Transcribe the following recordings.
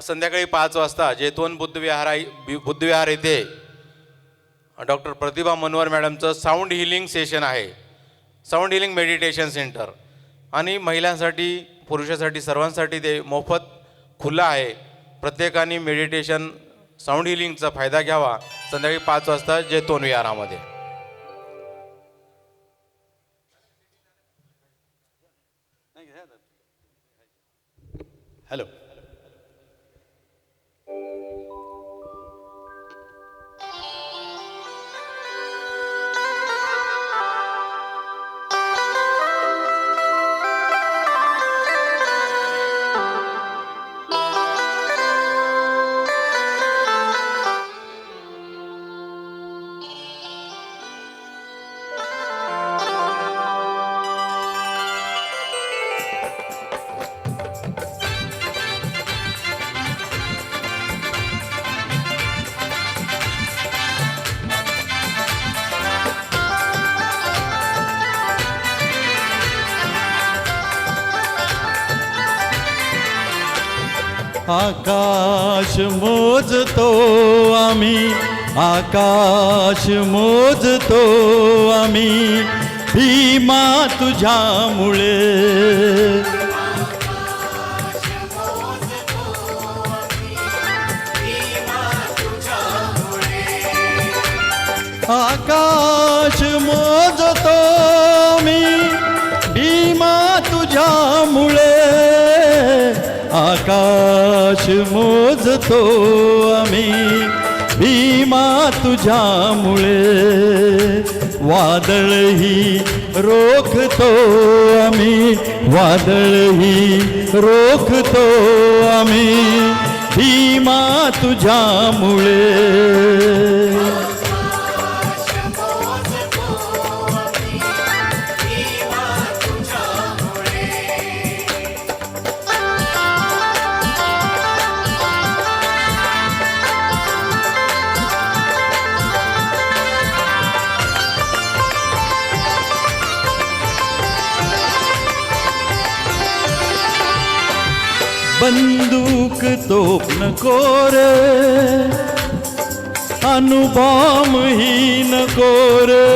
संध्याकाळी 5 वाजता जैतवन बुद्धविहार येथे डॉक्टर प्रतिभा मनोहर मॅडमचं साऊंड हिलिंग सेशन आहे. साऊंड हिलिंग मेडिटेशन सेंटर आणि महिलांसाठी पुरुषासाठी सर्वांसाठी ते मोफत खुलं आहे. प्रत्येकाने मेडिटेशन साऊंड हिलिंगचा फायदा घ्यावा. संध्याकाळी 5 वाजता जैतवन विहारामध्ये. हॅलो. आकाश मोजतो आम्ही, आकाश मोजतो आम्ही, भीमा तुझ्यामुळे. आकाश मोजतो मी, भीमा तुझ्यामुळे. आकाश मोजतो आम्ही, भीमा तुझ्यामुळे. वादळही रोखतो आम्ही, वादळही रोखतो आम्ही, भीमा तुझ्यामुळे. बंदूक तोप नको रे, अणुबॉम्ब ही नको रे.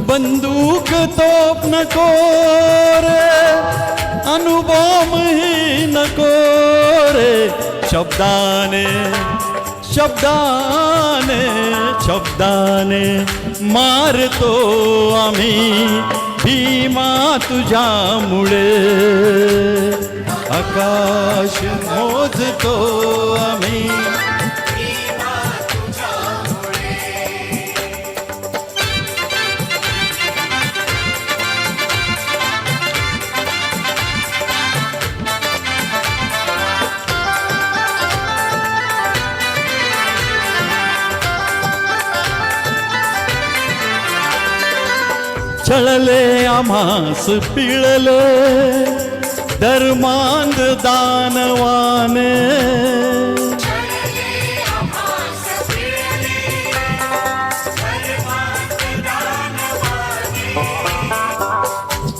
बंदूक तोप नको रे, अणुबॉम्ब ही नको रे. शब्दाने शब्दाने शब्दाने मारतो आम्ही, भीमा तुझ्यामुळे. आकाश मोजतो आम्ही. छळले आम्हास पिळले धर्मांध दानवाने.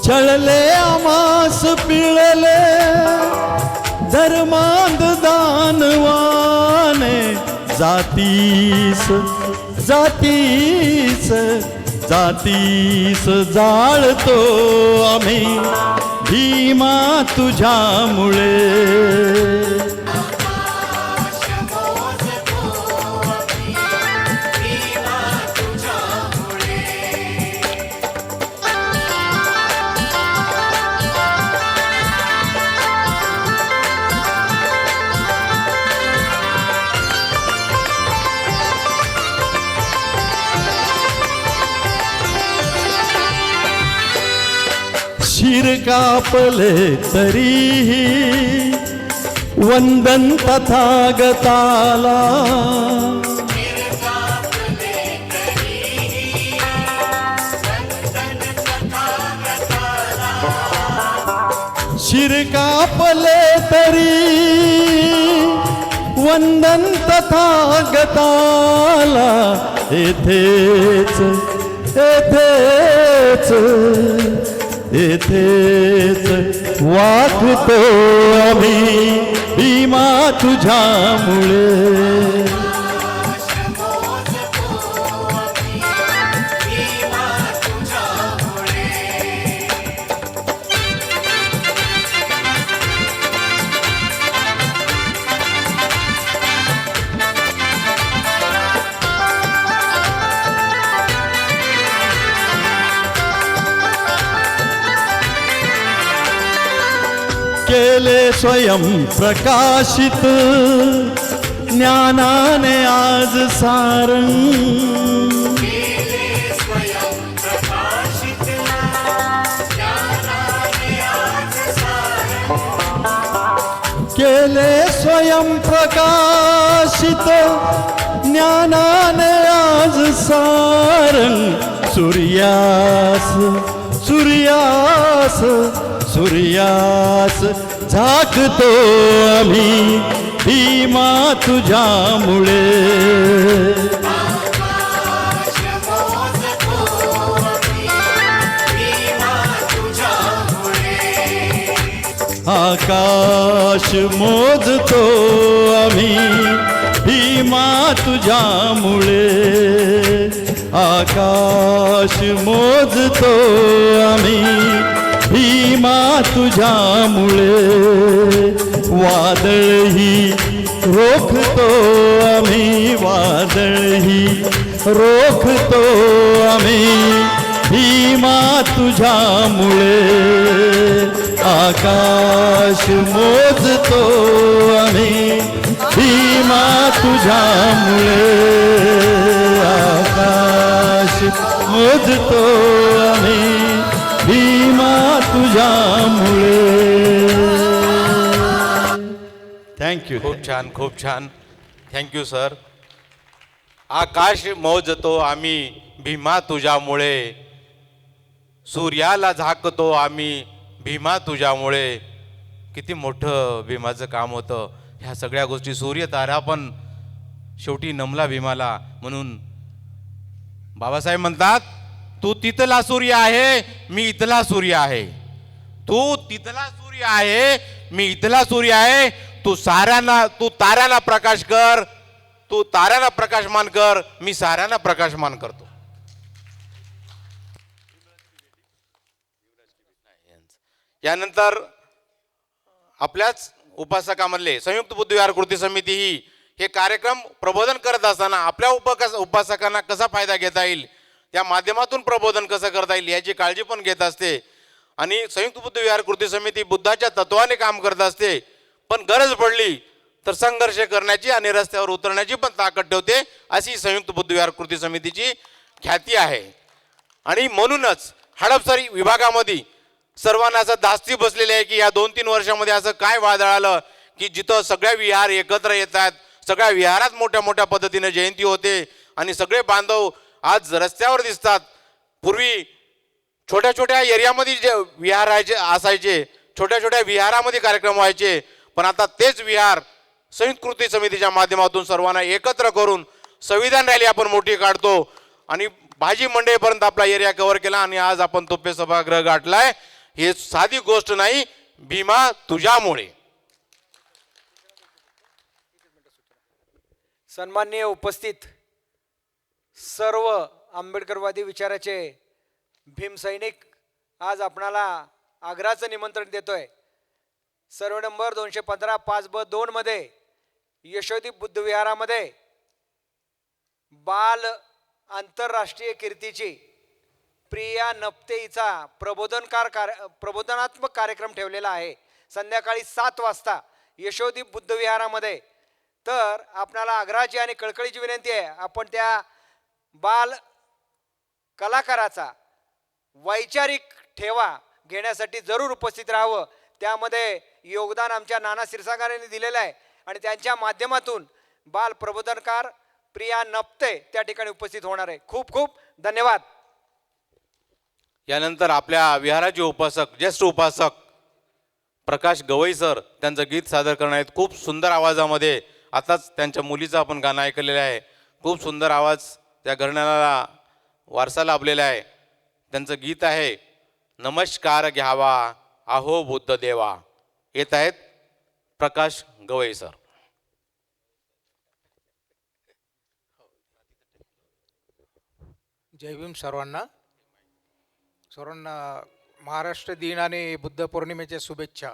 छळले आम्हास पिळले धर्मांध दानवाने. जातीस जातीस जातीस जाळतो आम्ही, भीमा तुझ्यामुळे. शिर कापले तरीही वंदन तथागताला. शिर कापले तरी वंदन तथागताला. येथेच येथेच येथेच वाकतो आम्ही भीमा तुझ्यामुळे. केले स्वयं प्रकाशित ज्ञानाने आज सारंग. केले स्वयं प्रकाशित ज्ञानाने आज सारंग. सूर्यास सूर्यास सूर्यास झाकतो आम्ही भीमा तुझ्यामुळे. आकाश मोजतो आम्ही भीमा तुझ्यामुळे. आकाश मोजतो आम्ही भीमा तुझ्यामुळे. वादळही रोखतो आम्ही वादळही रोखतो आम्ही भीमा तुझ्यामुळे. आकाश मोजतो आम्ही भीमा तुझ्यामुळे. आकाश मोजतो आम्ही भीमा तुझ्यामुळे. थँक्यू. खूप छान, खूप छान. Thank you sir. आकाश मोजतो आम्ही भीमा तुझ्यामुळे. सूर्याला झाकतो आम्ही भीमा तुझ्यामुळे. किती मोठं भीमाचं काम होतं. ह्या सगळ्या गोष्टी सूर्य तारा पण शेवटी नमला भीमाला. म्हणून बाबासाहेब म्हणतात, तू तिथला सूर्य आहे, मी इथला सूर्य आहे. तू तिथला सूर्य आहे, मी इथला सूर्य आहे. तू ताऱ्यांना प्रकाश कर. तू ताऱ्यांना प्रकाशमान कर, मी साऱ्यांना प्रकाशमान करतो. यानंतर आपल्याच उपासकामधले संयुक्त बुद्धविहार कृती समिती ही हे कार्यक्रम प्रबोधन करत असताना आपल्या उपासकांना कसा फायदा घेता येईल, त्या माध्यमातून प्रबोधन कसं करता येईल याची काळजी पण घेत असते. आणि संयुक्त बुद्धविहार कृती समिती बुद्धाच्या तत्वाने काम करत असते. पण गरज पडली तर संघर्ष करण्याची आणि रस्त्यावर उतरण्याची पण ताकद ठेवते, अशी संयुक्त बुद्धविहार कृती समितीची ख्याती आहे. आणि म्हणूनच हडपसरी विभागामध्ये सर्वांना असं धास्ती बसलेली आहे की या 2-3 वर्षामध्ये असं काय वादळ आलं की जिथं सगळ्या विहार एकत्र येतात, सगळ्या विहारात मोठ्या मोठ्या पद्धतीने जयंती होते आणि सगळे बांधव आज रस्त्यावर दिसतात. पूर्वी छोट्या छोट्या एरियामध्ये जे विहार असायचे, छोट्या छोट्या विहारामध्ये कार्यक्रम व्हायचे. पण आता तेच विहार संयुक्त कृती समितीच्या माध्यमातून सर्वांना एकत्र करून संविधान रॅली आपण मोठी काढतो आणि भाजी मंडईपर्यंत आपला एरिया कव्हर केला आणि आज आपण तोफे सभागृह गाठलाय. हे साधी गोष्ट नाही, भीमा तुझ्यामुळे. सन्माननीय उपस्थित सर्व आंबेडकरवादी विचाराचे भीमसैनिक, आज आपणाला आग्र्याचं निमंत्रण देतोय. सर्व नंबर 215 5B2 मध्ये यशोदीप बुद्धविहारामध्ये बाल आंतरराष्ट्रीय कीर्तीची प्रिया नप्ते हिचा प्रबोधनात्मक कार्यक्रम ठेवलेला आहे संध्याकाळी 7 वाजता यशोदीप बुद्धविहारामध्ये. तर आपणाला आग्रहाची आणि कळकळीची विनंती आहे, आपण त्या बाल कलाकाराचा वैचारिक ठेवा घेण्यासाठी जरूर उपस्थित राहावं. त्यामध्ये योगदान आमच्या नाना क्षीरसागरांनी दिलेलं आहे आणि त्यांच्या माध्यमातून बाल प्रबोधनकार प्रिया नप्ते त्या ठिकाणी उपस्थित होणार आहे. खूप खूप धन्यवाद. यानंतर आपल्या विहाराचे उपासक, ज्येष्ठ उपासक प्रकाश गवई सर त्यांचं गीत सादर करणार आहेत. खूप सुंदर आवाजामध्ये. आताच त्यांच्या मुलीचं आपण गाणं ऐकलेलं आहे. खूप सुंदर आवाज त्या घराण्याला वारसा लाभलेला आहे. त्यांचं गीत आहे नमस्कार घ्यावा आहो बुद्ध देवा. येत आहेत प्रकाश गवई सर. जय भीम सर्वांना. सर्वांना महाराष्ट्र दिन आणि बुद्ध पौर्णिमेच्या शुभेच्छा.